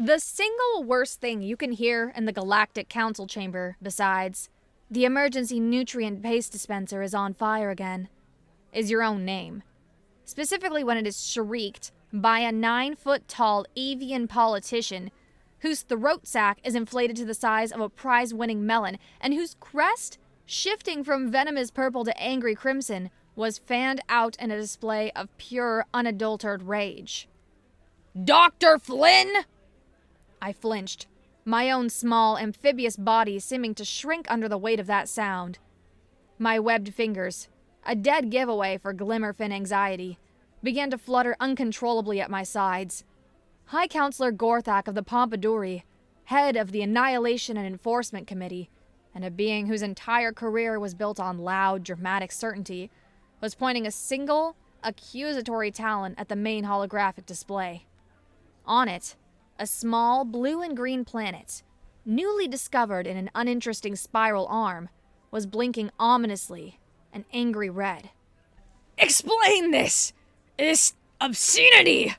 The single worst thing you can hear in the Galactic Council chamber, besides, "The emergency nutrient paste dispenser is on fire again," is your own name. Specifically when it is shrieked by a 9-foot-tall avian politician whose throat sac is inflated to the size of a prize-winning melon and whose crest, shifting from venomous purple to angry crimson, was fanned out in a display of pure, unadulterated rage. "Dr. Flynn!" I flinched, my own small, amphibious body seeming to shrink under the weight of that sound. My webbed fingers, a dead giveaway for Glimmerfin anxiety, began to flutter uncontrollably at my sides. High Counselor Gorthak of the Pompadouri, head of the Annihilation and Enforcement Committee, and a being whose entire career was built on loud, dramatic certainty, was pointing a single, accusatory talon at the main holographic display. On it, a small blue and green planet, newly discovered in an uninteresting spiral arm, was blinking ominously an angry red. "Explain this obscenity!"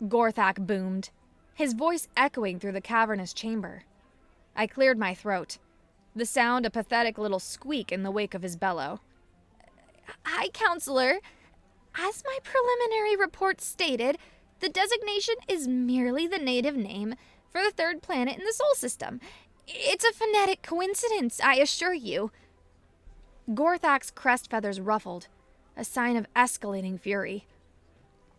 Gorthak boomed, his voice echoing through the cavernous chamber. I cleared my throat, the sound a pathetic little squeak in the wake of his bellow. "High Counselor, as my preliminary report stated, the designation is merely the native name for the third planet in the Sol system. It's a phonetic coincidence, I assure you." Gorthak's crest feathers ruffled, a sign of escalating fury.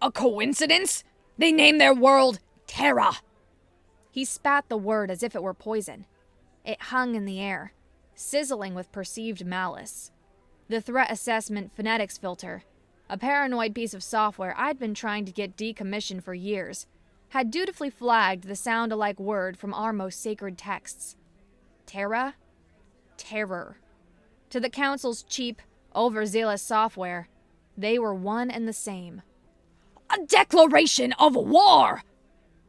"A coincidence? They named their world Terra." He spat the word as if it were poison. It hung in the air, sizzling with perceived malice. The threat assessment phonetics filter, a paranoid piece of software I'd been trying to get decommissioned for years, had dutifully flagged the sound-alike word from our most sacred texts. Terra? Terror. To the Council's cheap, overzealous software, they were one and the same. "A declaration of war!"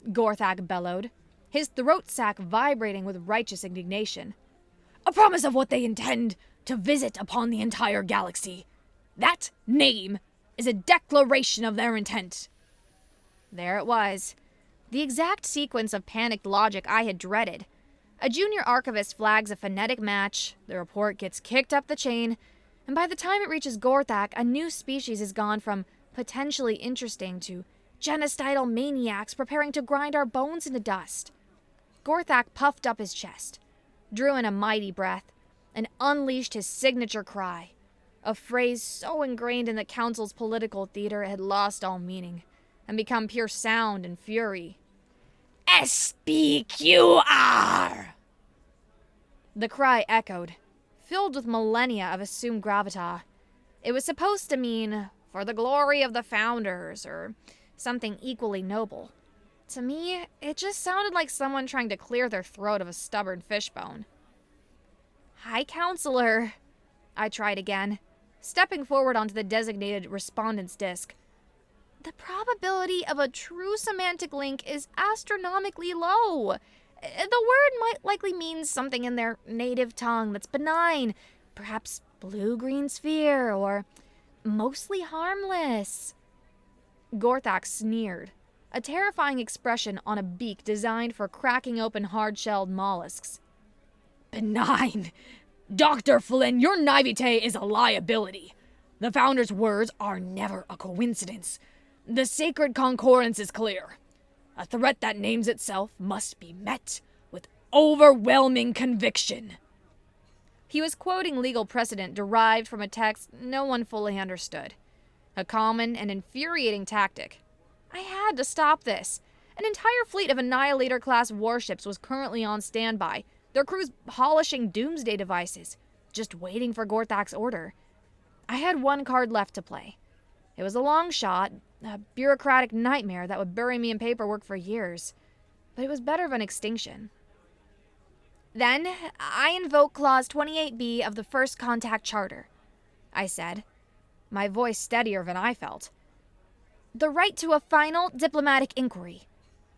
Gorthak bellowed, his throat sac vibrating with righteous indignation. "A promise of what they intend to visit upon the entire galaxy. That name is a declaration of their intent." There it was, the exact sequence of panicked logic I had dreaded. A junior archivist flags a phonetic match, the report gets kicked up the chain, and by the time it reaches Gorthak, a new species has gone from potentially interesting to genocidal maniacs preparing to grind our bones into dust. Gorthak puffed up his chest, drew in a mighty breath, and unleashed his signature cry, a phrase so ingrained in the Council's political theater it had lost all meaning and become pure sound and fury. "SPQR!" The cry echoed, filled with millennia of assumed gravitas. It was supposed to mean, "for the glory of the Founders," or something equally noble. To me, it just sounded like someone trying to clear their throat of a stubborn fishbone. "High Counselor," I tried again, stepping forward onto the designated respondent's disc. "The probability of a true semantic link is astronomically low. The word might likely mean something in their native tongue that's benign, perhaps blue-green sphere, or mostly harmless." Gorthak sneered, a terrifying expression on a beak designed for cracking open hard-shelled mollusks. "Benign? Dr. Flynn, your naivete is a liability. The Founders' words are never a coincidence. The sacred concordance is clear. A threat that names itself must be met with overwhelming conviction." He was quoting legal precedent derived from a text no one fully understood. A common and infuriating tactic. I had to stop this. An entire fleet of Annihilator-class warships was currently on standby, their crews polishing doomsday devices, just waiting for Gorthak's order. I had one card left to play. It was a long shot, a bureaucratic nightmare that would bury me in paperwork for years, but it was better than extinction. "Then, I invoke Clause 28B of the First Contact Charter," I said, my voice steadier than I felt. "The right to a final diplomatic inquiry.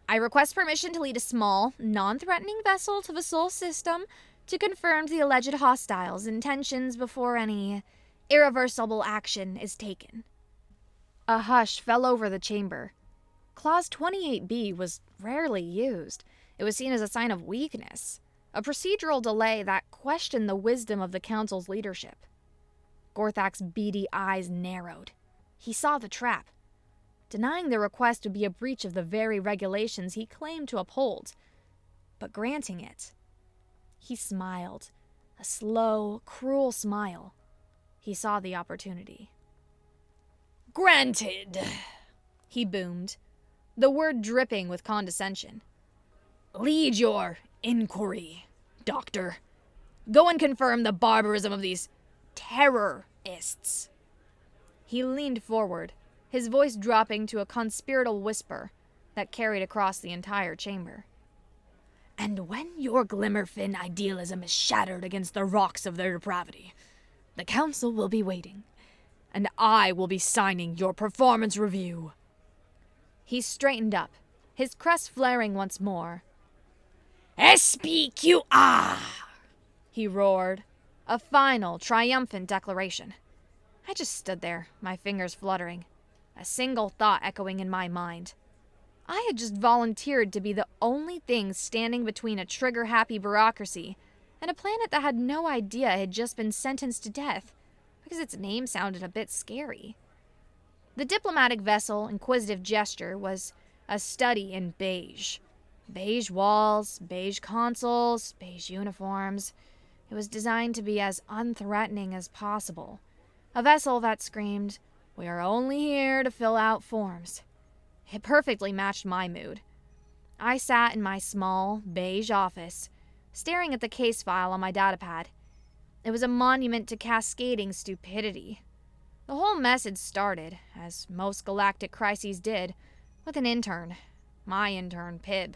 I request permission to lead a small, non-threatening vessel to the Sol system to confirm the alleged hostiles' intentions before any irreversible action is taken." A hush fell over the chamber. Clause 28B was rarely used. It was seen as a sign of weakness, a procedural delay that questioned the wisdom of the Council's leadership. Gorthak's beady eyes narrowed. He saw the trap. Denying the request would be a breach of the very regulations he claimed to uphold. But granting it, he smiled, a slow, cruel smile. He saw the opportunity. "Granted," he boomed, the word dripping with condescension. "Lead your inquiry, Doctor. Go and confirm the barbarism of these terrorists." He leaned forward, his voice dropping to a conspiratorial whisper that carried across the entire chamber. "And when your glimmerfin idealism is shattered against the rocks of their depravity, the Council will be waiting, and I will be signing your performance review." He straightened up, his crest flaring once more. "SPQA!" he roared, a final, triumphant declaration. I just stood there, my fingers fluttering, a single thought echoing in my mind. I had just volunteered to be the only thing standing between a trigger-happy bureaucracy and a planet that had no idea it had just been sentenced to death, because its name sounded a bit scary. The diplomatic vessel, inquisitive gesture, was a study in beige. Beige walls, beige consoles, beige uniforms. It was designed to be as unthreatening as possible. A vessel that screamed, "We are only here to fill out forms." It perfectly matched my mood. I sat in my small, beige office, staring at the case file on my datapad. It was a monument to cascading stupidity. The whole mess had started, as most galactic crises did, with an intern. My intern, Pib.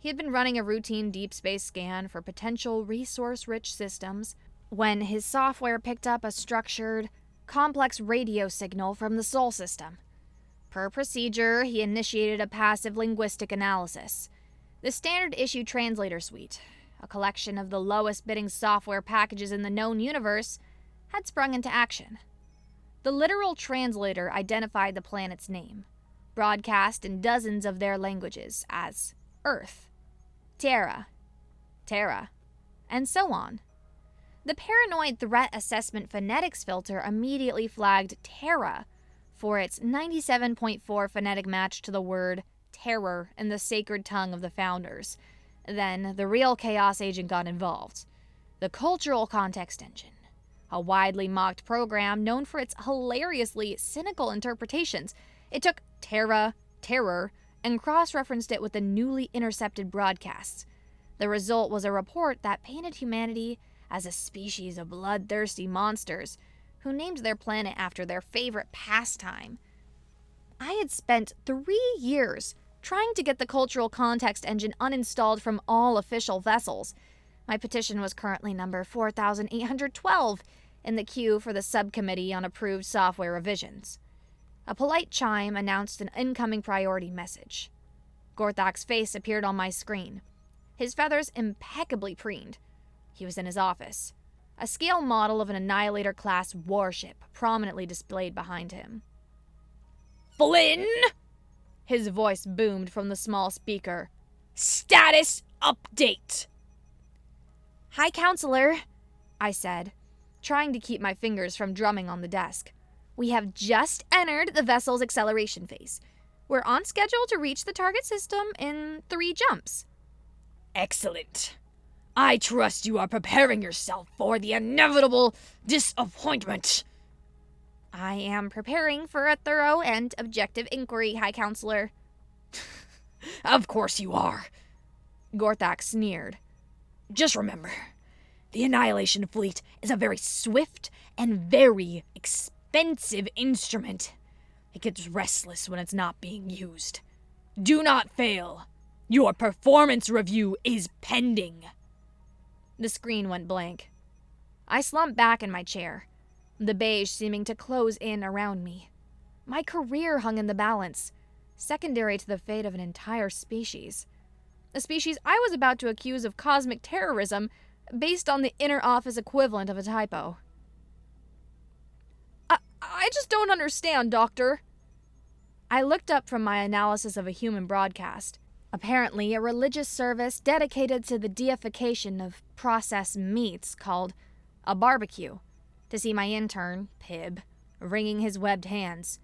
He had been running a routine deep space scan for potential resource-rich systems when his software picked up a structured, complex radio signal from the Sol system. Per procedure, he initiated a passive linguistic analysis. The standard issue translator suite, a collection of the lowest bidding software packages in the known universe, had sprung into action. The literal translator identified the planet's name, broadcast in dozens of their languages as Earth, Terra, and so on. The paranoid threat assessment phonetics filter immediately flagged Terra for its 97.4 phonetic match to the word terror in the sacred tongue of the founders. Then the real chaos agent got involved. The cultural context engine, a widely mocked program known for its hilariously cynical interpretations. It took terror, and cross-referenced it with the newly intercepted broadcasts. The result was a report that painted humanity as a species of bloodthirsty monsters who named their planet after their favorite pastime. I had spent 3 years trying to get the cultural context engine uninstalled from all official vessels. My petition was currently number 4812 in the queue for the subcommittee on approved software revisions. A polite chime announced an incoming priority message. Gorthak's face appeared on my screen, his feathers impeccably preened. He was in his office, a scale model of an Annihilator-class warship prominently displayed behind him. "Flynn!" His voice boomed from the small speaker. "Status update!" "Hi, Counselor," I said, trying to keep my fingers from drumming on the desk. "We have just entered the vessel's acceleration phase. We're on schedule to reach the target system in 3 jumps." "Excellent. I trust you are preparing yourself for the inevitable disappointment." "I am preparing for a thorough and objective inquiry, High Counselor." "Of course you are," Gorthak sneered. "Just remember, the Annihilation Fleet is a very swift and very expensive instrument. It gets restless when it's not being used. Do not fail. Your performance review is pending." The screen went blank. I slumped back in my chair, the beige seeming to close in around me. My career hung in the balance, secondary to the fate of an entire species. A species I was about to accuse of cosmic terrorism based on the inner office equivalent of a typo. I just don't understand, Doctor." I looked up from my analysis of a human broadcast, apparently a religious service dedicated to the deification of processed meats called a barbecue, to see my intern, Pib, wringing his webbed hands.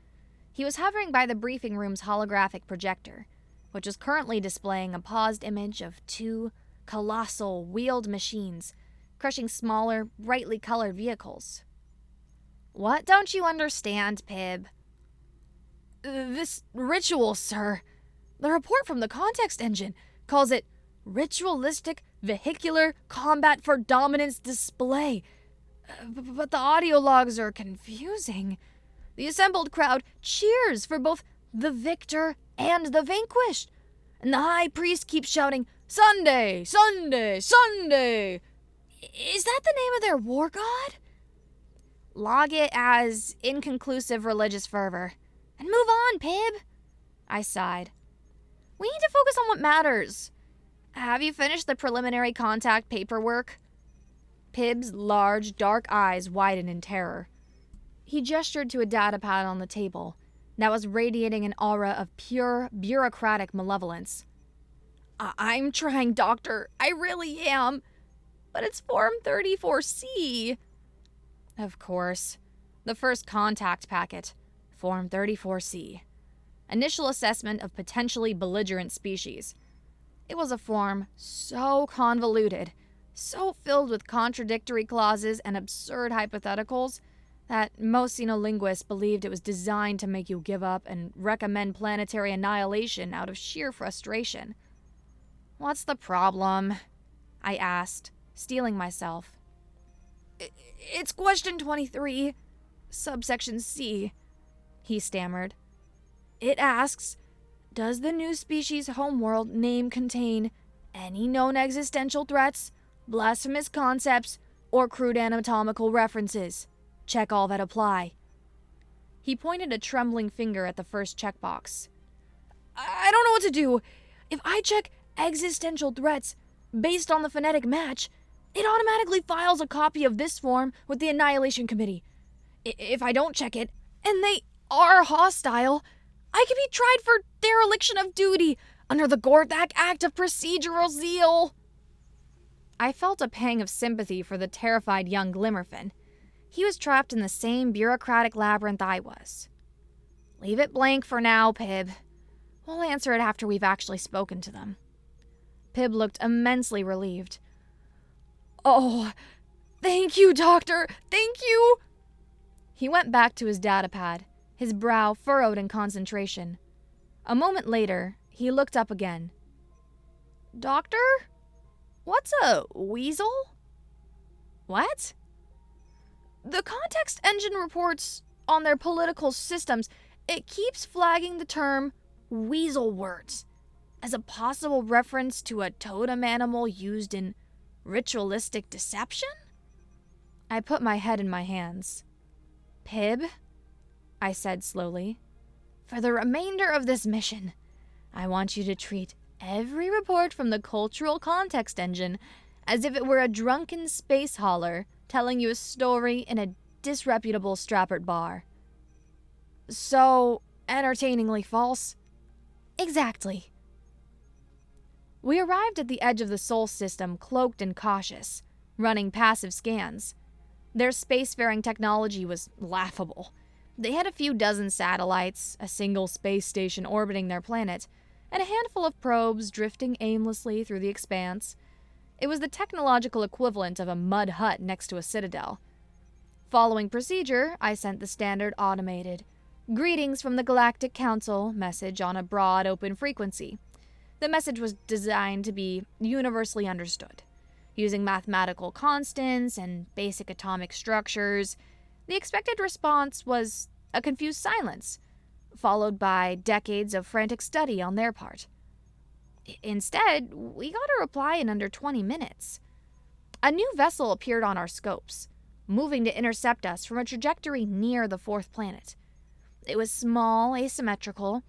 He was hovering by the briefing room's holographic projector, which was currently displaying a paused image of two colossal wheeled machines crushing smaller, brightly colored vehicles. "What don't you understand, Pib?" "This ritual, sir. The report from the context engine calls it ritualistic vehicular combat for dominance display. But the audio logs are confusing. The assembled crowd cheers for both the victor and the vanquished. And the high priest keeps shouting, 'Sunday! Sunday! Sunday!' Is that the name of their war god?" "Log it as inconclusive religious fervor. And move on, Pib." I sighed. "We need to focus on what matters. Have you finished the preliminary contact paperwork?" Pib's large, dark eyes widened in terror. He gestured to a datapad on the table that was radiating an aura of pure, bureaucratic malevolence. I'm trying, Doctor. I really am. But it's Form 34C. Of course. The first contact packet, Form 34C. Initial assessment of potentially belligerent species. It was a form so convoluted, so filled with contradictory clauses and absurd hypotheticals, that most xenolinguists believed it was designed to make you give up and recommend planetary annihilation out of sheer frustration. "What's the problem?" I asked, steeling myself. It's question 23, subsection C, he stammered. It asks, does the new species homeworld name contain any known existential threats, blasphemous concepts, or crude anatomical references? Check all that apply. He pointed a trembling finger at the first checkbox. I don't know what to do. If I check existential threats based on the phonetic match, it automatically files a copy of this form with the Annihilation Committee. If I don't check it, and they are hostile, I could be tried for dereliction of duty under the Gorthak Act of Procedural Zeal. I felt a pang of sympathy for the terrified young Glimmerfin. He was trapped in the same bureaucratic labyrinth I was. "Leave it blank for now, Pib. We'll answer it after we've actually spoken to them." Pib looked immensely relieved. "Oh, thank you, Doctor. Thank you." He went back to his datapad, his brow furrowed in concentration. A moment later, he looked up again. "Doctor? What's a weasel?" "What?" "The context engine reports on their political systems. It keeps flagging the term weasel words as a possible reference to a totem animal used in ritualistic deception?" I put my head in my hands. "Pib," I said slowly, "for the remainder of this mission, I want you to treat every report from the cultural context engine as if it were a drunken space hauler telling you a story in a disreputable Strappert bar." "So entertainingly false?" "Exactly." We arrived at the edge of the Sol system cloaked and cautious, running passive scans. Their spacefaring technology was laughable. They had a few dozen satellites, a single space station orbiting their planet, and a handful of probes drifting aimlessly through the expanse. It was the technological equivalent of a mud hut next to a citadel. Following procedure, I sent the standard automated "Greetings from the Galactic Council" message on a broad, open frequency. The message was designed to be universally understood. Using mathematical constants and basic atomic structures, the expected response was a confused silence, followed by decades of frantic study on their part. Instead, we got a reply in under 20 minutes. A new vessel appeared on our scopes, moving to intercept us from a trajectory near the fourth planet. It was small, asymmetrical,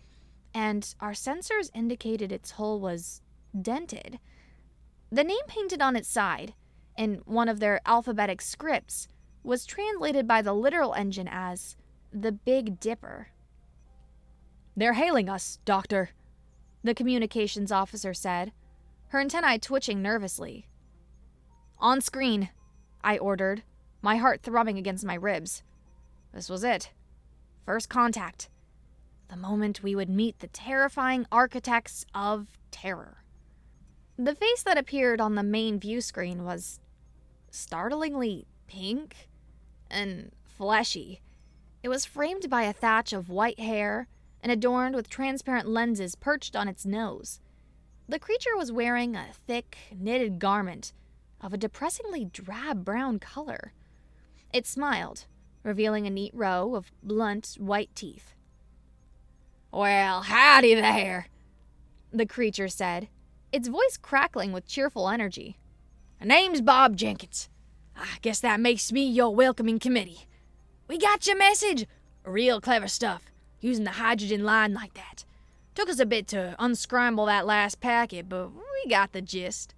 and our sensors indicated its hull was dented. The name painted on its side, in one of their alphabetic scripts, was translated by the literal engine as the Big Dipper. They're hailing us, Doctor, the communications officer said, her antennae twitching nervously. On screen, I ordered, my heart throbbing against my ribs. This was it. First contact. The moment we would meet the terrifying architects of terror. The face that appeared on the main view screen was startlingly pink and fleshy. It was framed by a thatch of white hair and adorned with transparent lenses perched on its nose. The creature was wearing a thick, knitted garment of a depressingly drab brown color. It smiled, revealing a neat row of blunt, white teeth. "Well, howdy there," the creature said, its voice crackling with cheerful energy. "My name's Bob Jenkins. I guess that makes me your welcoming committee. We got your message. Real clever stuff, using the hydrogen line like that. Took us a bit to unscramble that last packet, but we got the gist."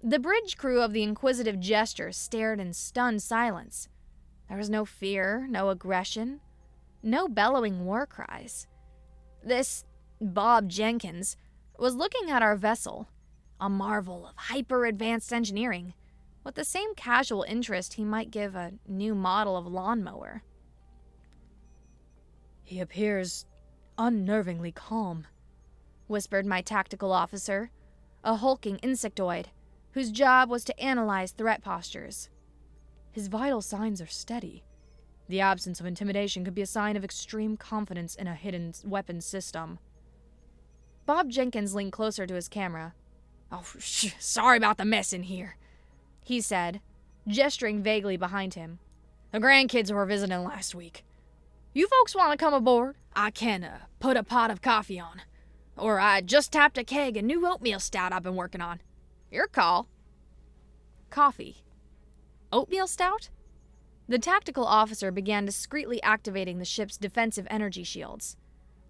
The bridge crew of the inquisitive gesture stared in stunned silence. There was no fear, no aggression, no bellowing war cries. This Bob Jenkins was looking at our vessel, a marvel of hyper-advanced engineering, with the same casual interest he might give a new model of lawnmower. "He appears unnervingly calm," whispered my tactical officer, a hulking insectoid whose job was to analyze threat postures. "His vital signs are steady. The absence of intimidation could be a sign of extreme confidence in a hidden weapons system." Bob Jenkins leaned closer to his camera. "Oh, sorry about the mess in here," he said, gesturing vaguely behind him. "The grandkids were visiting last week. You folks want to come aboard? I can put a pot of coffee on. Or I just tapped a keg of new oatmeal stout I've been working on. Your call." Coffee. Oatmeal stout? The tactical officer began discreetly activating the ship's defensive energy shields.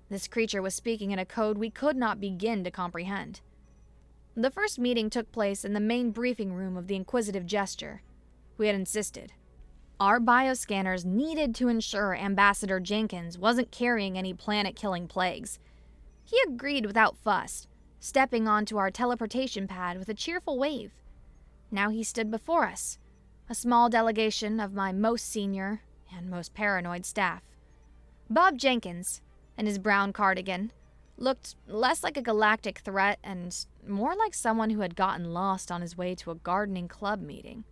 This creature was speaking in a code we could not begin to comprehend. The first meeting took place in the main briefing room of the inquisitive gesture. We had insisted. Our bioscanners needed to ensure Ambassador Jenkins wasn't carrying any planet-killing plagues. He agreed without fuss, stepping onto our teleportation pad with a cheerful wave. Now he stood before us, a small delegation of my most senior and most paranoid staff. Bob Jenkins, in his brown cardigan, looked less like a galactic threat and more like someone who had gotten lost on his way to a gardening club meeting.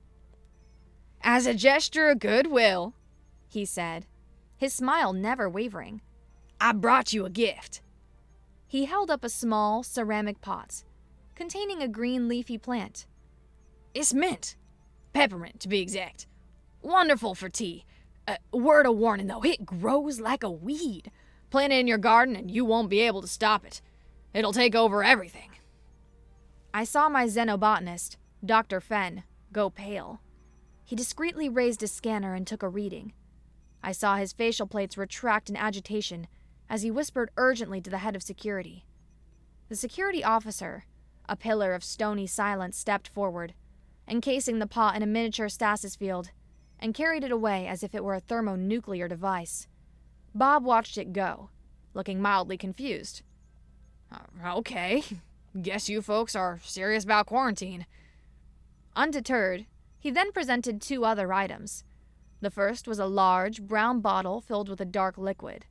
"As a gesture of goodwill," he said, his smile never wavering, "I brought you a gift." He held up a small ceramic pot, containing a green leafy plant. "It's mint. Peppermint, to be exact. Wonderful for tea. Word of warning, though, it grows like a weed. Plant it in your garden and you won't be able to stop it. It'll take over everything." I saw my xenobotanist, Dr. Fenn, go pale. He discreetly raised his scanner and took a reading. I saw his facial plates retract in agitation as he whispered urgently to the head of security. The security officer, a pillar of stony silence, stepped forward, encasing the pot in a miniature stasis field, and carried it away as if it were a thermonuclear device. Bob watched it go, looking mildly confused. "Okay, guess you folks are serious about quarantine." Undeterred, he then presented two other items. The first was a large, brown bottle filled with a dark liquid.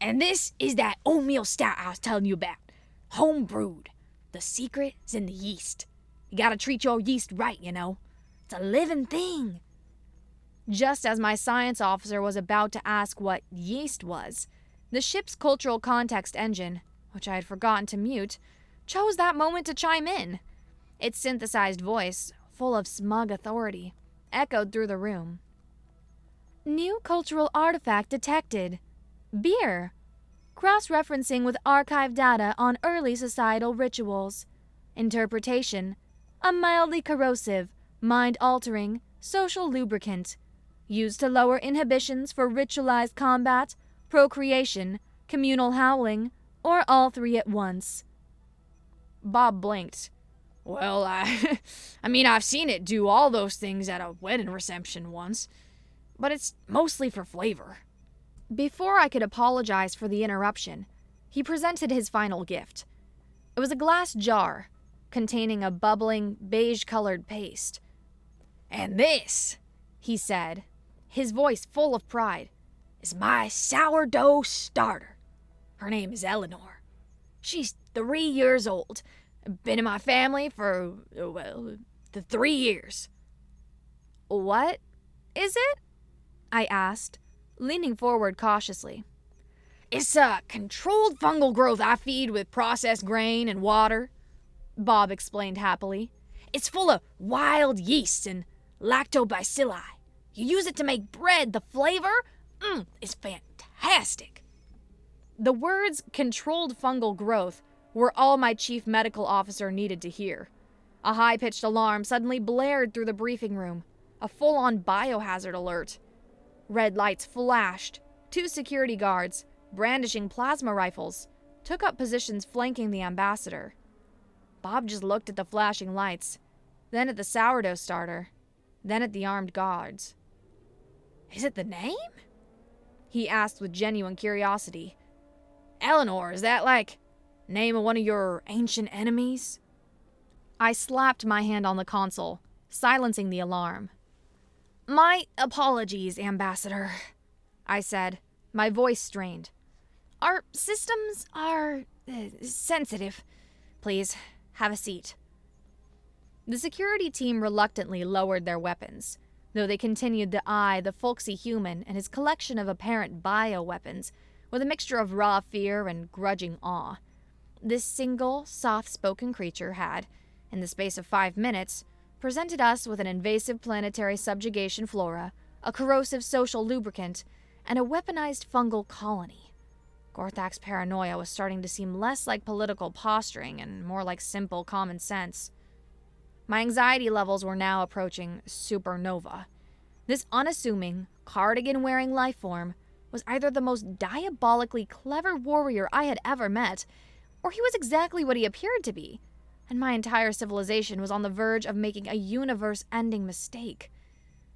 "And this is that oatmeal stout I was telling you about. Home brewed. The secret's in the yeast. You gotta treat your yeast right, you know. It's a living thing." Just as my science officer was about to ask what yeast was, the ship's cultural context engine, which I had forgotten to mute, chose that moment to chime in. Its synthesized voice, full of smug authority, echoed through the room. "New cultural artifact detected. Beer. Cross-referencing with archive data on early societal rituals. Interpretation: a mildly corrosive, mind-altering, social lubricant. Used to lower inhibitions for ritualized combat, procreation, communal howling, or all three at once." Bob blinked. "Well, I mean, I've seen it do all those things at a wedding reception once, but it's mostly for flavor." Before I could apologize for the interruption, he presented his final gift. It was a glass jar containing a bubbling, beige-colored paste. "And this," he said, his voice full of pride, "is my sourdough starter. Her name is Eleanor. She's 3 years old. Been in my family for, the 3 years." "What is it?" I asked, leaning forward cautiously. "It's a controlled fungal growth I feed with processed grain and water," Bob explained happily. "It's full of wild yeasts and lactobacilli. You use it to make bread. The flavor, is fantastic." The words controlled fungal growth were all my chief medical officer needed to hear. A high-pitched alarm suddenly blared through the briefing room, a full-on biohazard alert. Red lights flashed. 2 security guards, brandishing plasma rifles, took up positions flanking the ambassador. Bob just looked at the flashing lights, then at the sourdough starter, then at the armed guards. "Is it the name?" he asked with genuine curiosity. "Eleanor, is that like name of one of your ancient enemies?" I slapped my hand on the console, silencing the alarm. "My apologies, Ambassador," I said, my voice strained. "Our systems are sensitive. Please, have a seat." The security team reluctantly lowered their weapons, though they continued to eye the folksy human and his collection of apparent bioweapons with a mixture of raw fear and grudging awe. This single, soft-spoken creature had, in the space of 5 minutes, presented us with an invasive planetary subjugation flora, a corrosive social lubricant, and a weaponized fungal colony. Gorthak's paranoia was starting to seem less like political posturing and more like simple common sense. My anxiety levels were now approaching supernova. This unassuming, cardigan-wearing life form was either the most diabolically clever warrior I had ever met, or he was exactly what he appeared to be, and my entire civilization was on the verge of making a universe-ending mistake.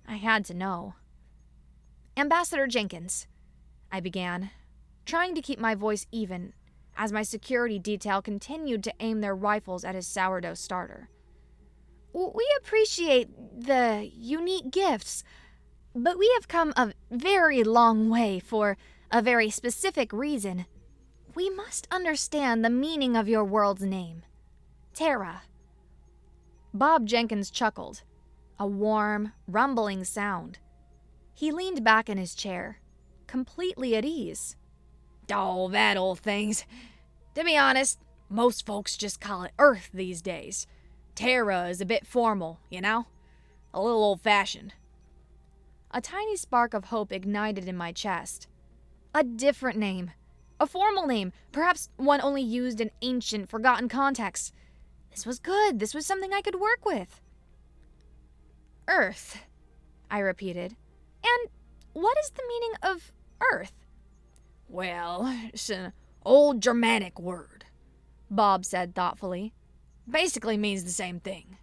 I had to know. "Ambassador Jenkins," I began, trying to keep my voice even as my security detail continued to aim their rifles at his sourdough starter. "We appreciate the unique gifts, but we have come a very long way for a very specific reason. We must understand the meaning of your world's name. Terra." Bob Jenkins chuckled, a warm, rumbling sound. He leaned back in his chair, completely at ease. "Oh, that old things. To be honest, most folks just call it Earth these days. Terra is a bit formal, you know? A little old-fashioned." A tiny spark of hope ignited in my chest. A different name. A formal name, perhaps one only used in ancient, forgotten contexts. This was good. This was something I could work with. "Earth," I repeated. "And what is the meaning of Earth?" "Well, it's an old Germanic word," Bob said thoughtfully. "Basically means the same thing.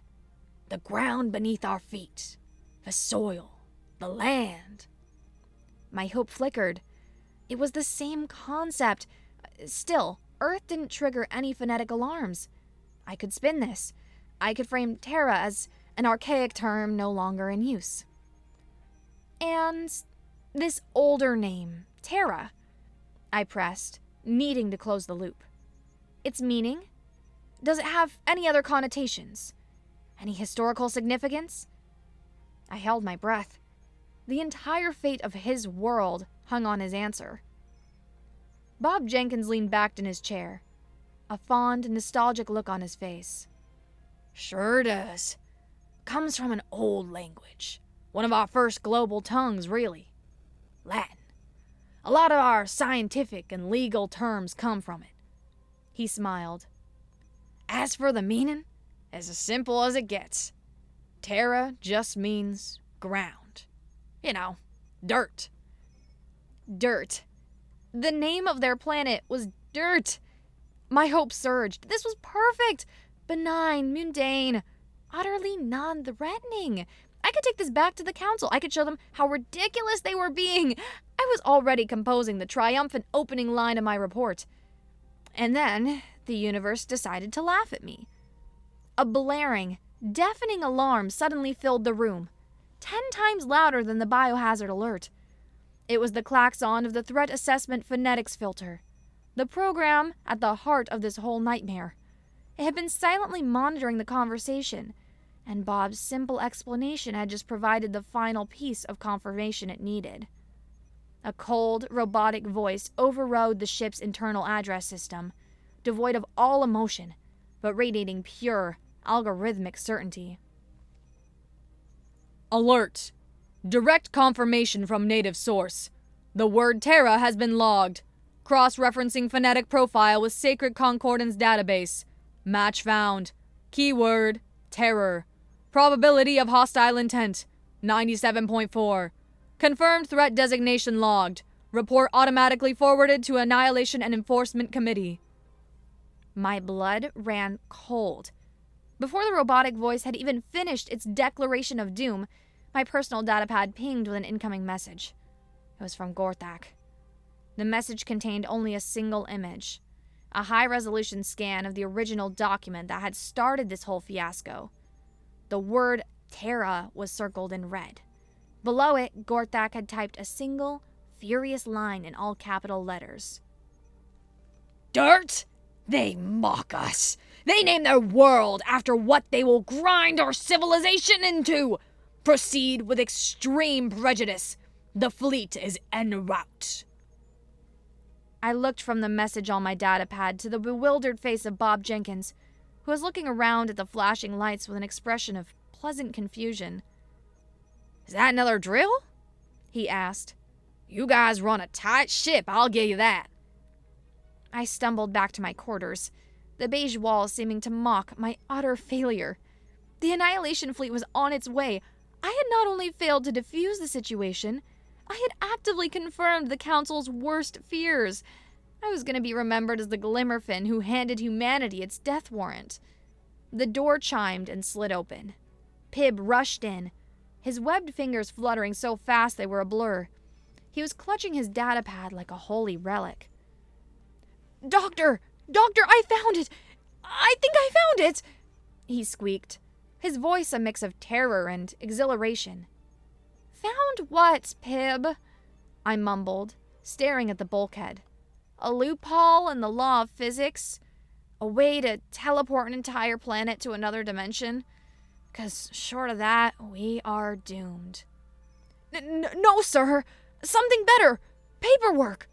The ground beneath our feet. The soil. The land." My hope flickered. It was the same concept. Still, Earth didn't trigger any phonetic alarms. I could spin this. I could frame Terra as an archaic term no longer in use. "And this older name, Terra," I pressed, needing to close the loop. "Its meaning? Does it have any other connotations? Any historical significance?" I held my breath. The entire fate of his world hung on his answer. Bob Jenkins leaned back in his chair, a fond, nostalgic look on his face. "Sure does. Comes from an old language. One of our first global tongues, really. Latin. A lot of our scientific and legal terms come from it." He smiled. "As for the meaning, as simple as it gets. Terra just means ground. You know, dirt." Dirt. The name of their planet was Dirt. My hope surged. This was perfect. Benign, mundane, utterly non-threatening. I could take this back to the council. I could show them how ridiculous they were being. I was already composing the triumphant opening line of my report. And then the universe decided to laugh at me. A blaring, deafening alarm suddenly filled the room, 10 times louder than the biohazard alert. It was the klaxon of the threat assessment phonetics filter, the program at the heart of this whole nightmare. It had been silently monitoring the conversation, and Bob's simple explanation had just provided the final piece of confirmation it needed. A cold, robotic voice overrode the ship's internal address system, devoid of all emotion, but radiating pure, algorithmic certainty. Alert! Direct confirmation from native source. The word Terra has been logged. Cross-referencing phonetic profile with Sacred Concordance database. Match found. Keyword, terror. Probability of hostile intent, 97.4. Confirmed threat designation logged. Report automatically forwarded to Annihilation and Enforcement Committee. My blood ran cold. Before the robotic voice had even finished its declaration of doom, my personal datapad pinged with an incoming message. It was from Gorthak. The message contained only a single image, a high-resolution scan of the original document that had started this whole fiasco. The word Terra was circled in red. Below it, Gorthak had typed a single, furious line in all capital letters. Dirt? They mock us. They name their world after what they will grind our civilization into. Proceed with extreme prejudice. The fleet is en route. I looked from the message on my datapad to the bewildered face of Bob Jenkins, who was looking around at the flashing lights with an expression of pleasant confusion. Is that another drill? He asked. You guys run a tight ship, I'll give you that. I stumbled back to my quarters, the beige walls seeming to mock my utter failure. The Annihilation fleet was on its way. I had not only failed to defuse the situation, I had actively confirmed the Council's worst fears. I was going to be remembered as the Glimmerfin who handed humanity its death warrant. The door chimed and slid open. Pib rushed in, his webbed fingers fluttering so fast they were a blur. He was clutching his datapad like a holy relic. Doctor, I found it! I think I found it! He squeaked, his voice a mix of terror and exhilaration. Found what, Pib? I mumbled, staring at the bulkhead. A loophole in the law of physics? A way to teleport an entire planet to another dimension? 'Cause short of that, we are doomed. No, sir! Something better! Paperwork!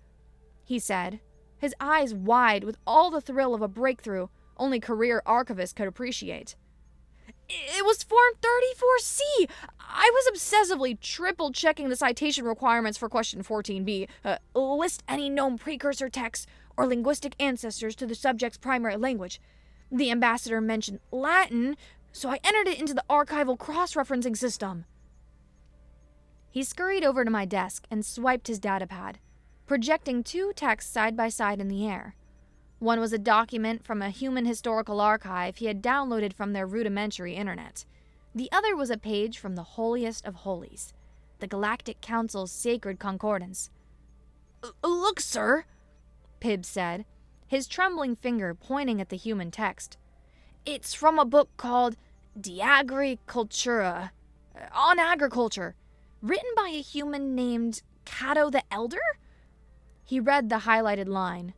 He said, his eyes wide with all the thrill of a breakthrough only career archivists could appreciate. It was Form 34C! I was obsessively triple-checking the citation requirements for question 14B. List any known precursor texts or linguistic ancestors to the subject's primary language. The ambassador mentioned Latin, so I entered it into the archival cross-referencing system. He scurried over to my desk and swiped his datapad, projecting 2 texts side by side in the air. One was a document from a human historical archive he had downloaded from their rudimentary internet. The other was a page from the holiest of holies, the Galactic Council's sacred concordance. Look, sir, Pib said, his trembling finger pointing at the human text. It's from a book called De Agricultura, on agriculture, written by a human named Cato the Elder? He read the highlighted line.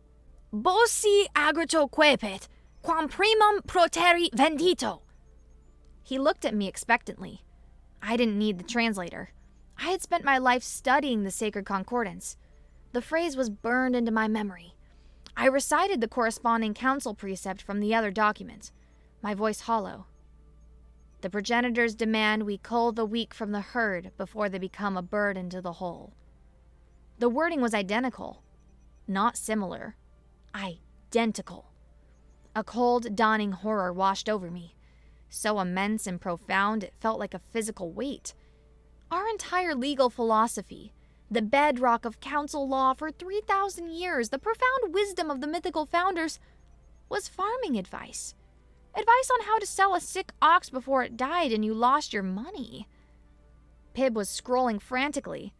Bossi agrito quepet, quam primum proteri vendito. He looked at me expectantly. I didn't need the translator. I had spent my life studying the sacred concordance. The phrase was burned into my memory. I recited the corresponding council precept from the other document, my voice hollow. The progenitors demand we cull the weak from the herd before they become a burden to the whole. The wording was identical, not similar. Identical. A cold, dawning horror washed over me, so immense and profound it felt like a physical weight. Our entire legal philosophy, the bedrock of council law for 3,000 years, the profound wisdom of the mythical founders, was farming advice. Advice on how to sell a sick ox before it died and you lost your money. Pib was scrolling frantically.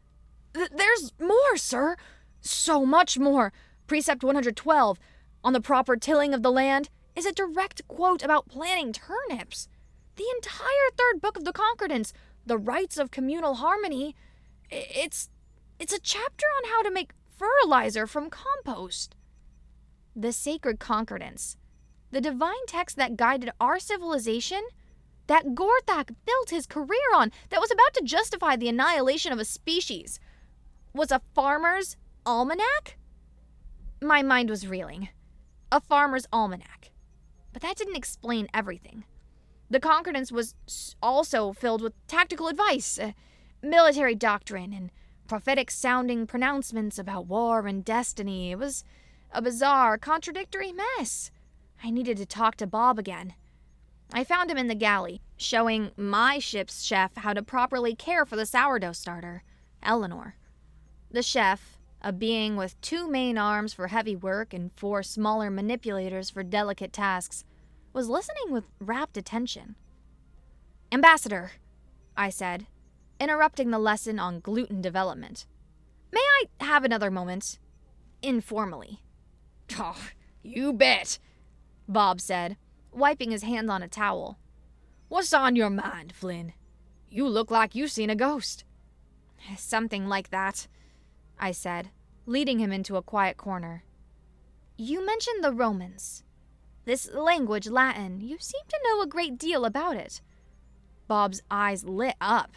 There's more, sir. So much more. Precept 112, on the proper tilling of the land, is a direct quote about planting turnips. The entire third book of the Concordance, the rites of communal harmony, it's a chapter on how to make fertilizer from compost. The sacred Concordance, the divine text that guided our civilization, that Gorthak built his career on, that was about to justify the annihilation of a species, was a farmer's almanac? My mind was reeling. A farmer's almanac. But that didn't explain everything. The Concordance was also filled with tactical advice, military doctrine, and prophetic-sounding pronouncements about war and destiny. It was a bizarre, contradictory mess. I needed to talk to Bob again. I found him in the galley, showing my ship's chef how to properly care for the sourdough starter, Eleanor. The chef, a being with 2 main arms for heavy work and 4 smaller manipulators for delicate tasks, was listening with rapt attention. "Ambassador," I said, interrupting the lesson on gluten development. "May I have another moment? Informally." "Oh, you bet," Bob said, wiping his hand on a towel. "What's on your mind, Flynn? You look like you've seen a ghost." "Something like that," I said, leading him into a quiet corner. "You mentioned the Romans. This language, Latin, you seem to know a great deal about it." Bob's eyes lit up.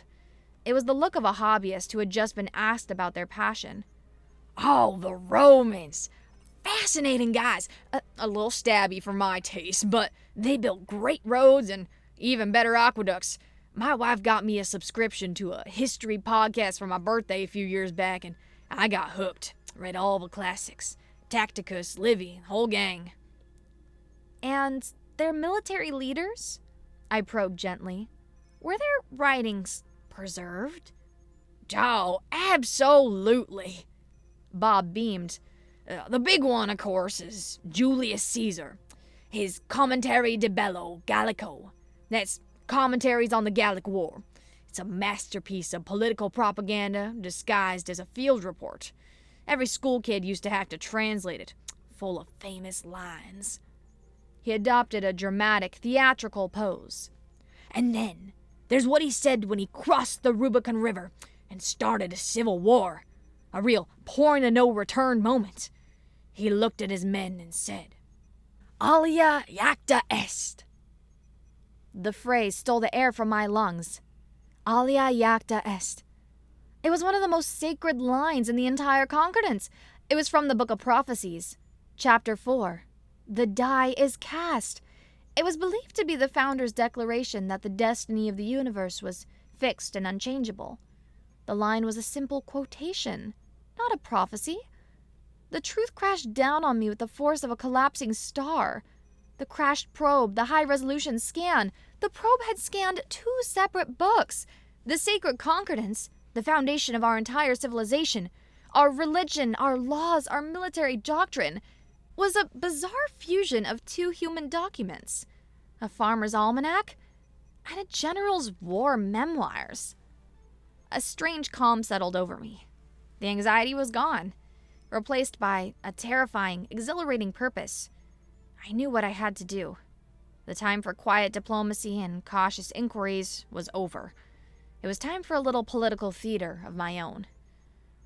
It was the look of a hobbyist who had just been asked about their passion. "Oh, the Romans! Fascinating guys. A little stabby for my taste, but they built great roads and even better aqueducts. My wife got me a subscription to a history podcast for my birthday a few years back, and I got hooked. Read all the classics. Tacticus, Livy, whole gang." "And their military leaders?" I probed gently. "Were their writings preserved?" "Oh, absolutely." Bob beamed. "The big one, of course, is Julius Caesar. His Commentary de Bello Gallico. That's commentaries on the Gallic War. It's a masterpiece of political propaganda disguised as a field report. Every school kid used to have to translate it, full of famous lines." He adopted a dramatic, theatrical pose. "And then there's what he said when he crossed the Rubicon River and started a civil war. A real point-of-no-return moment. He looked at his men and said, 'Alia jacta est.'" The phrase stole the air from my lungs. "Alia jacta est." It was one of the most sacred lines in the entire Concordance. It was from the Book of Prophecies, Chapter 4. The die is cast. It was believed to be the founder's declaration that the destiny of the universe was fixed and unchangeable. The line was a simple quotation, not a prophecy. The truth crashed down on me with the force of a collapsing star. The crashed probe, the high-resolution scan. The probe had scanned 2 separate books. The sacred Concordance, the foundation of our entire civilization, our religion, our laws, our military doctrine, was a bizarre fusion of 2 human documents, a farmer's almanac and a general's war memoirs. A strange calm settled over me. The anxiety was gone, replaced by a terrifying, exhilarating purpose. I knew what I had to do. The time for quiet diplomacy and cautious inquiries was over. It was time for a little political theater of my own.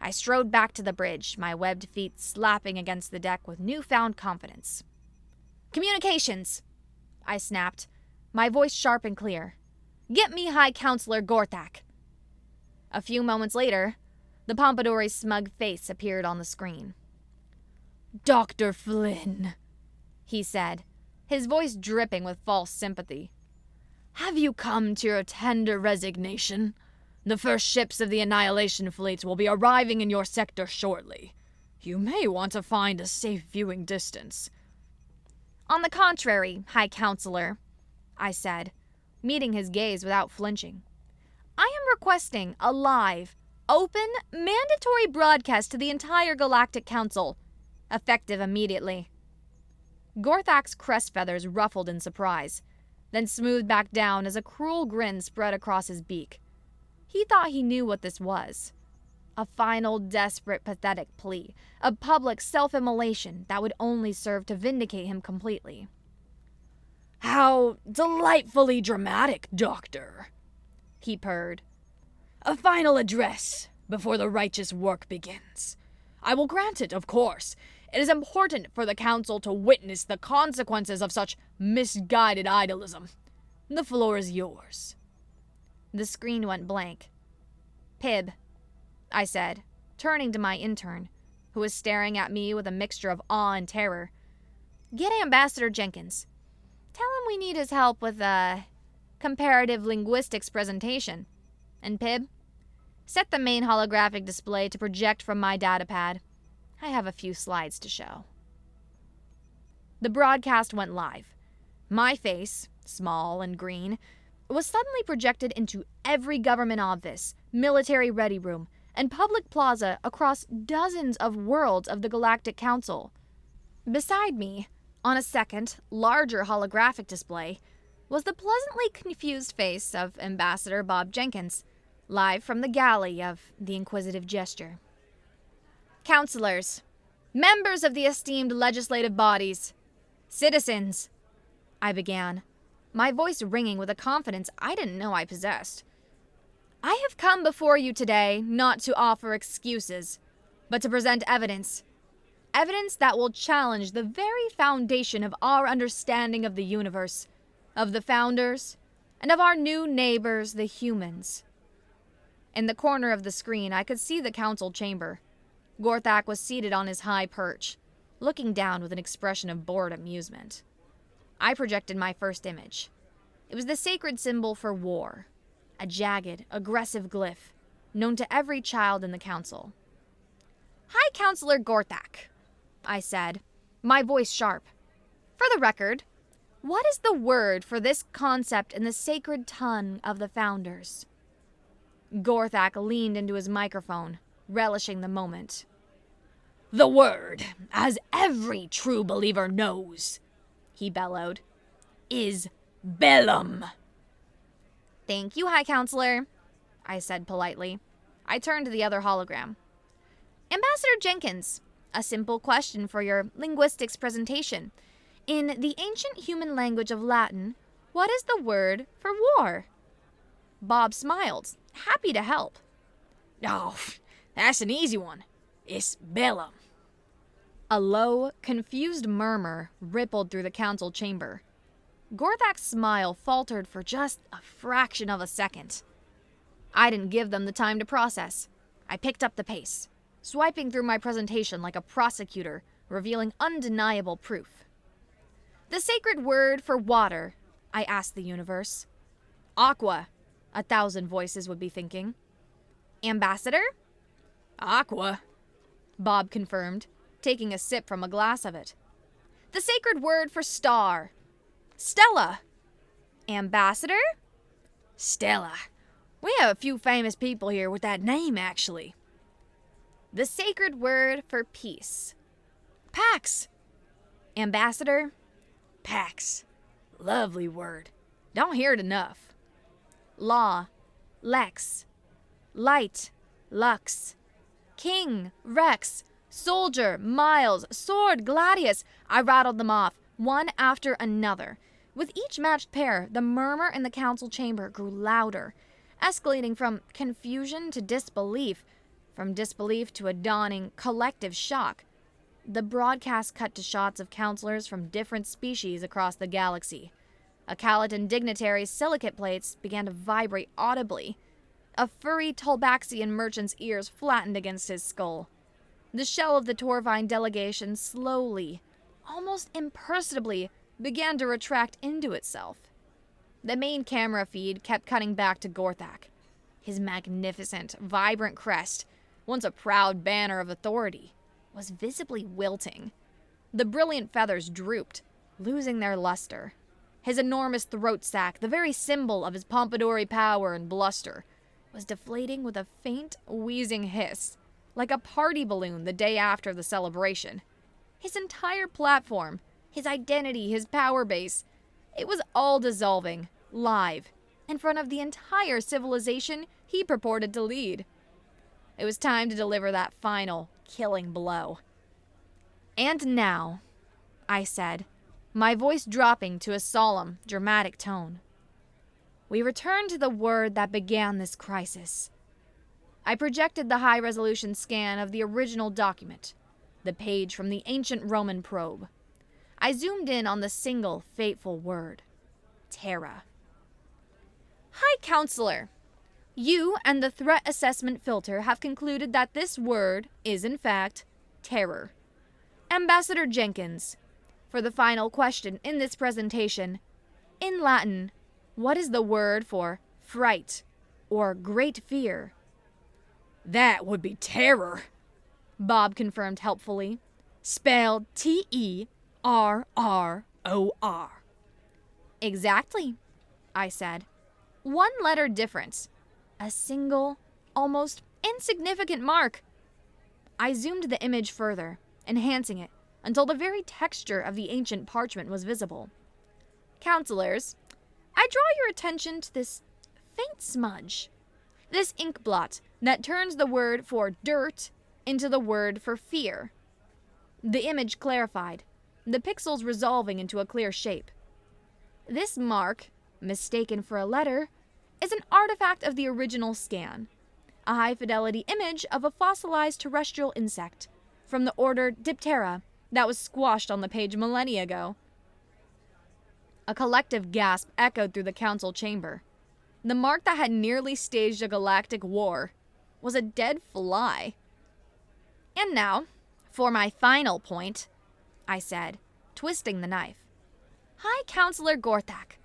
I strode back to the bridge, my webbed feet slapping against the deck with newfound confidence. "Communications!" I snapped, my voice sharp and clear. "Get me High Counselor Gorthak." A few moments later, the Pompadour's smug face appeared on the screen. "Dr. Flynn," he said, his voice dripping with false sympathy. "Have you come to your tender resignation? The first ships of the Annihilation Fleet will be arriving in your sector shortly. You may want to find a safe viewing distance." "On the contrary, High Counselor," I said, meeting his gaze without flinching. "I am requesting a live, open, mandatory broadcast to the entire Galactic Council, effective immediately." Gorthak's crest feathers ruffled in surprise, then smoothed back down as a cruel grin spread across his beak. He thought he knew what this was. A final, desperate, pathetic plea. A public self-immolation that would only serve to vindicate him completely. "How delightfully dramatic, Doctor," he purred. "A final address before the righteous work begins. I will grant it, of course. It is important for the Council to witness the consequences of such misguided idealism. The floor is yours." The screen went blank. "Pib," I said, turning to my intern, who was staring at me with a mixture of awe and terror. "Get Ambassador Jenkins. Tell him we need his help with a comparative linguistics presentation. And Pib, set the main holographic display to project from my datapad. I have a few slides to show." The broadcast went live. My face, small and green, was suddenly projected into every government office, military ready room, and public plaza across dozens of worlds of the Galactic Council. Beside me, on a second, larger holographic display, was the pleasantly confused face of Ambassador Bob Jenkins, live from the galley of the Inquisitive Gesture. "Councilors, members of the esteemed legislative bodies, citizens," I began, my voice ringing with a confidence I didn't know I possessed. "I have come before you today not to offer excuses, but to present evidence. Evidence that will challenge the very foundation of our understanding of the universe, of the founders, and of our new neighbors, the humans." In the corner of the screen, I could see the council chamber. Gorthak was seated on his high perch, looking down with an expression of bored amusement. I projected my first image. It was the sacred symbol for war, a jagged, aggressive glyph, known to every child in the council. "Hi, Councilor Gorthak," I said, my voice sharp. "For the record, what is the word for this concept in the sacred tongue of the founders?" Gorthak leaned into his microphone, relishing the moment. "The word, as every true believer knows," he bellowed, "is bellum." "Thank you, High Counselor," I said politely. I turned to the other hologram. "Ambassador Jenkins, a simple question for your linguistics presentation. In the ancient human language of Latin, what is the word for war?" Bob smiled, happy to help. "Oh, that's an easy one. It's bellum." A low, confused murmur rippled through the council chamber. Gorthak's smile faltered for just a fraction of a second. I didn't give them the time to process. I picked up the pace, swiping through my presentation like a prosecutor, revealing undeniable proof. "The sacred word for water," I asked the universe. "Aqua," 1,000 voices would be thinking. "Ambassador?" "Aqua," Bob confirmed, taking a sip from a glass of it. "The sacred word for star." "Stella." "Ambassador?" "Stella. We have a few famous people here with that name, actually." "The sacred word for peace." "Pax." "Ambassador?" "Pax. Lovely word. Don't hear it enough." "Law." "Lex." "Light." "Lux." "King." "Rex." "Soldier." "Miles." "Sword." "Gladius." I rattled them off, one after another. With each matched pair, the murmur in the council chamber grew louder, escalating from confusion to disbelief, from disbelief to a dawning collective shock. The broadcast cut to shots of counselors from different species across the galaxy. A Caladan dignitary's silicate plates began to vibrate audibly. A furry Tolbaxian merchant's ears flattened against his skull. The shell of the Torvine delegation slowly, almost imperceptibly, began to retract into itself. The main camera feed kept cutting back to Gorthak. His magnificent, vibrant crest, once a proud banner of authority, was visibly wilting. The brilliant feathers drooped, losing their luster. His enormous throat sac, the very symbol of his pompadour power and bluster, was deflating with a faint, wheezing hiss, like a party balloon the day after the celebration. His entire platform, his identity, his power base, it was all dissolving, live, in front of the entire civilization he purported to lead. It was time to deliver that final, killing blow. "And now," I said, my voice dropping to a solemn, dramatic tone, "we return to the word that began this crisis." I projected the high-resolution scan of the original document, the page from the ancient Roman probe. I zoomed in on the single, fateful word, Terra. "High Counselor, you and the threat assessment filter have concluded that this word is, in fact, terror. Ambassador Jenkins, for the final question in this presentation, in Latin, what is the word for fright or great fear?" "That would be terror," Bob confirmed helpfully. "Spelled Terror. "Exactly," I said. "One letter difference. A single, almost insignificant mark." I zoomed the image further, enhancing it until the very texture of the ancient parchment was visible. "Counselors, I draw your attention to this faint smudge. This ink blot that turns the word for dirt into the word for fear." The image clarified, the pixels resolving into a clear shape. "This mark, mistaken for a letter, is an artifact of the original scan, a high-fidelity image of a fossilized terrestrial insect from the order Diptera that was squashed on the page millennia ago." A collective gasp echoed through the council chamber. The mark that had nearly staged a galactic war was a dead fly. "And now, for my final point," I said, twisting the knife. "High Counselor Gorthak,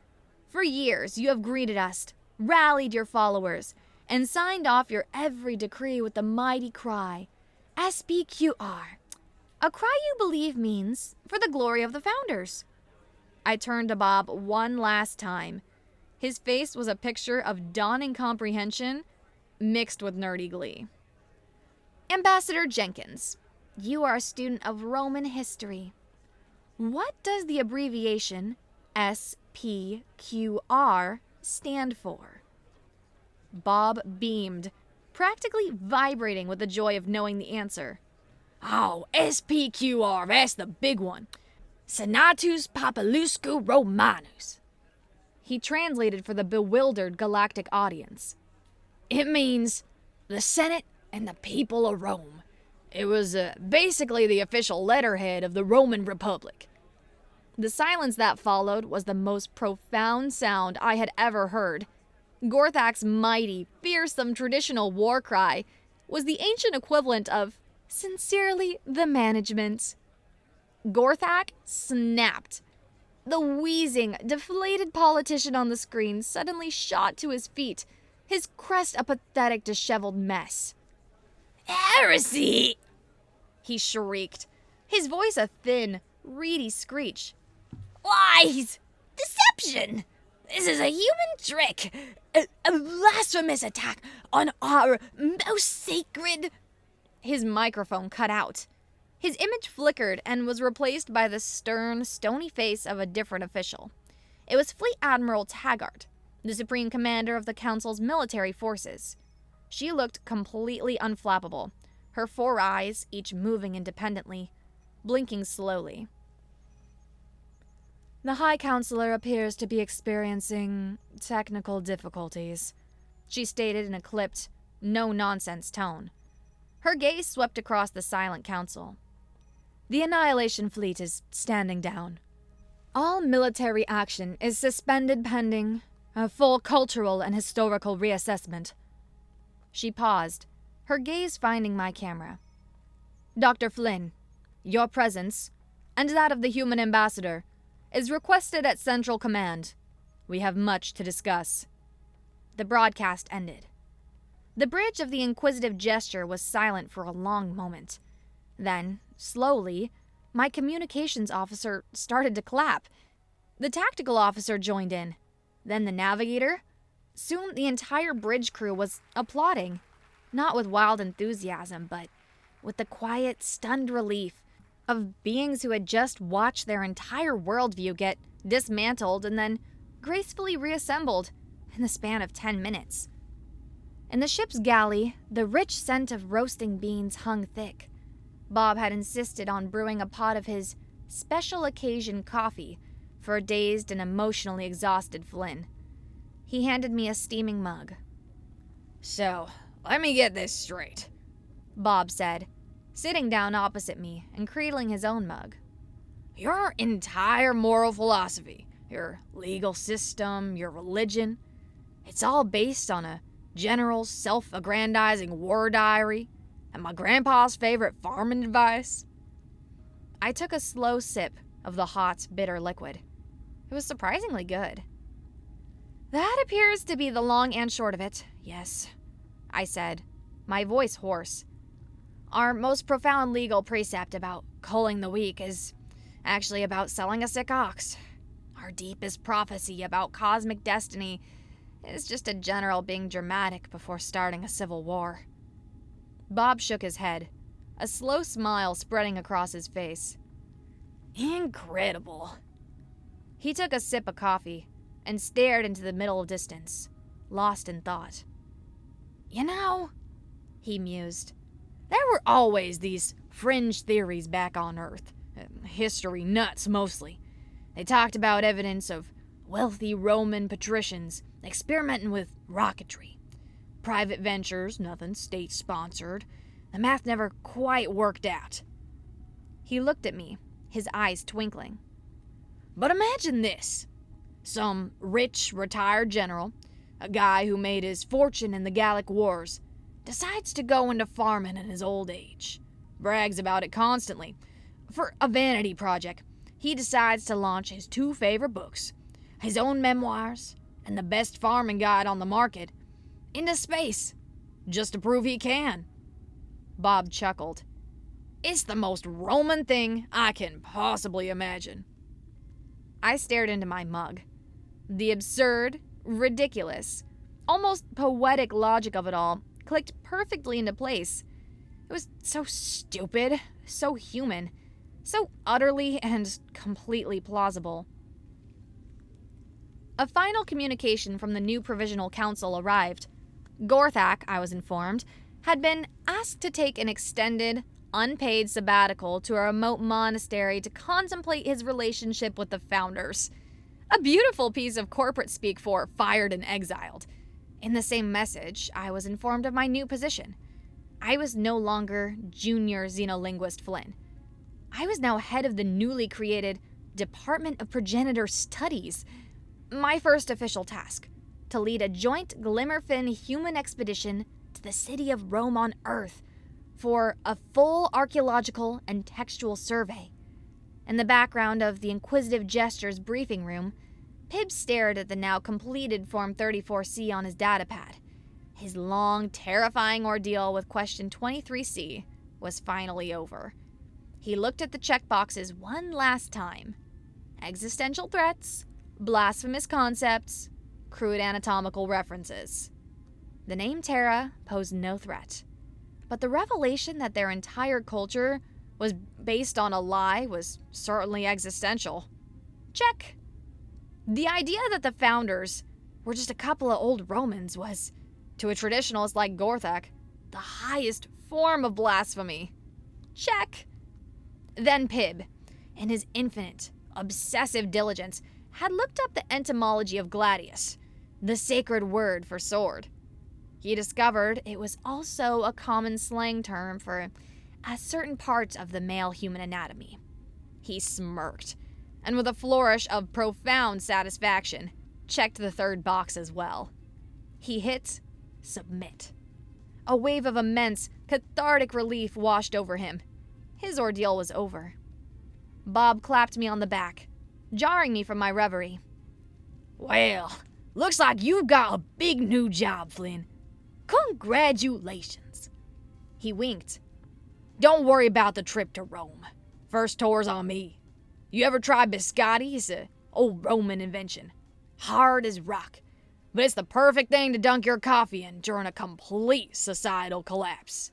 for years you have greeted us, rallied your followers, and signed off your every decree with the mighty cry, SPQR, a cry you believe means, for the glory of the Founders." I turned to Bob one last time. His face was a picture of dawning comprehension mixed with nerdy glee. "Ambassador Jenkins, you are a student of Roman history. What does the abbreviation SPQR stand for?" Bob beamed, practically vibrating with the joy of knowing the answer. "Oh, SPQR, that's the big one. Senatus Populusque Romanus." He translated for the bewildered galactic audience. "It means the Senate and the people of Rome. It was basically the official letterhead of the Roman Republic." The silence that followed was the most profound sound I had ever heard. Gorthak's mighty, fearsome traditional war cry was the ancient equivalent of, "Sincerely, the management." Gorthak snapped. The wheezing, deflated politician on the screen suddenly shot to his feet, his crest a pathetic, disheveled mess. "Heresy!" he shrieked, his voice a thin, reedy screech. "Lies! Deception! This is a human trick! A blasphemous attack on our most sacred..." His microphone cut out. His image flickered and was replaced by the stern, stony face of a different official. It was Fleet Admiral Taggart, the supreme commander of the Council's military forces. She looked completely unflappable, her 4 eyes each moving independently, blinking slowly. "The High Counselor appears to be experiencing technical difficulties," she stated in a clipped, no-nonsense tone. Her gaze swept across the silent council. "The Annihilation Fleet is standing down. All military action is suspended pending a full cultural and historical reassessment." She paused, her gaze finding my camera. "Dr. Flynn, your presence, and that of the human ambassador, is requested at Central Command. We have much to discuss." The broadcast ended. The bridge of the inquisitive gesture was silent for a long moment. Then, slowly, my communications officer started to clap. The tactical officer joined in. Then the navigator. Soon the entire bridge crew was applauding. Not with wild enthusiasm, but with the quiet, stunned relief of beings who had just watched their entire worldview get dismantled and then gracefully reassembled in the span of 10 minutes. In the ship's galley, the rich scent of roasting beans hung thick. Bob had insisted on brewing a pot of his special occasion coffee for a dazed and emotionally exhausted Flynn. He handed me a steaming mug. "So, let me get this straight," Bob said, sitting down opposite me and cradling his own mug. "Your entire moral philosophy, your legal system, your religion, it's all based on a general self-aggrandizing war diary and my grandpa's favorite farming advice?" I took a slow sip of the hot, bitter liquid. It was surprisingly good. "That appears to be the long and short of it, yes," I said, my voice hoarse. "Our most profound legal precept about culling the weak is actually about selling a sick ox. Our deepest prophecy about cosmic destiny is just a general being dramatic before starting a civil war." Bob shook his head, a slow smile spreading across his face. "Incredible." He took a sip of coffee and stared into the middle distance, lost in thought. "You know," he mused, "there were always these fringe theories back on Earth. History nuts, mostly. They talked about evidence of wealthy Roman patricians experimenting with rocketry. Private ventures, nothing state-sponsored. The math never quite worked out." He looked at me, his eyes twinkling. "But imagine this. Some rich, retired general, a guy who made his fortune in the Gallic Wars, decides to go into farming in his old age. Brags about it constantly. For a vanity project, he decides to launch his two favorite books, his own memoirs and the best farming guide on the market, into space, just to prove he can." Bob chuckled. "It's the most Roman thing I can possibly imagine." I stared into my mug. The absurd, ridiculous, almost poetic logic of it all clicked perfectly into place. It was so stupid, so human, so utterly and completely plausible. A final communication from the new Provisional Council arrived. Gorthak, I was informed, had been asked to take an extended, unpaid sabbatical to a remote monastery to contemplate his relationship with the founders. A beautiful piece of corporate speak for fired and exiled. In the same message, I was informed of my new position. I was no longer junior xenolinguist Flynn. I was now head of the newly created Department of Progenitor Studies. My first official task, to lead a joint Glimmerfin human expedition to the city of Rome on Earth for a full archaeological and textual survey. In the background of the Inquisitive Gestures briefing room, Pib stared at the now completed Form 34C on his datapad. His long, terrifying ordeal with question 23C was finally over. He looked at the checkboxes one last time. Existential threats, blasphemous concepts, crude anatomical references. The name Terra posed no threat, but the revelation that their entire culture was based on a lie was certainly existential. Check. The idea that the founders were just a couple of old Romans was, to a traditionalist like Gorthak, the highest form of blasphemy. Check. Then Pib, in his infinite, obsessive diligence, had looked up the etymology of gladius, the sacred word for sword. He discovered it was also a common slang term for a certain part of the male human anatomy. He smirked, and with a flourish of profound satisfaction, checked the third box as well. He hit submit. A wave of immense, cathartic relief washed over him. His ordeal was over. Bob clapped me on the back, jarring me from my reverie. "Well, looks like you've got a big new job, Flynn. Congratulations." He winked. "Don't worry about the trip to Rome. First tour's on me. You ever tried biscotti? It's an old Roman invention. Hard as rock, but it's the perfect thing to dunk your coffee in during a complete societal collapse."